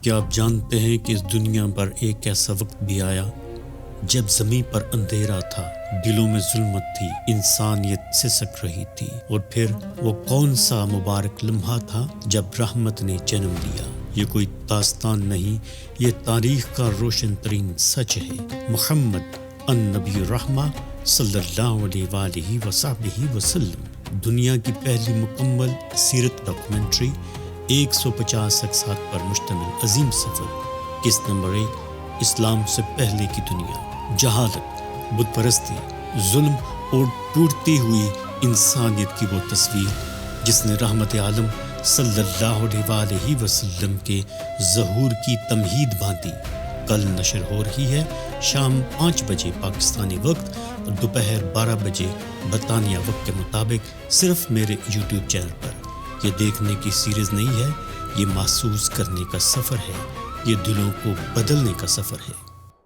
کیا آپ جانتے ہیں کہ اس دنیا پر ایک ایسا وقت بھی آیا جب زمین پر اندھیرا تھا، دلوں میں ظلمت تھی، انسانیت سسک رہی تھی، اور پھر وہ کون سا مبارک لمحہ تھا جب رحمت نے جنم لیا؟ یہ کوئی داستان نہیں، یہ تاریخ کا روشن ترین سچ ہے۔ محمد النبی الرحمہ صلی اللہ علیہ وآلہ وصحبہ وسلم، دنیا کی پہلی مکمل سیرت ڈاکومنٹری، 150 اقساط پر مشتمل عظیم سفر۔ قسط نمبر 1، اسلام سے پہلے کی دنیا۔ جہالت، بت پرستی، ظلم اور ٹوٹتی ہوئی انسانیت کی وہ تصویر جس نے رحمت عالم صلی اللہ علیہ وآلہ وسلم کے ظہور کی تمہید باندھی، کل نشر ہو رہی ہے شام 5 بجے پاکستانی وقت اور دوپہر 12 بجے برطانیہ وقت کے مطابق صرف میرے یوٹیوب چینل پر۔ یہ دیکھنے کی سیریز نہیں ہے، یہ محسوس کرنے کا سفر ہے، یہ دلوں کو بدلنے کا سفر ہے۔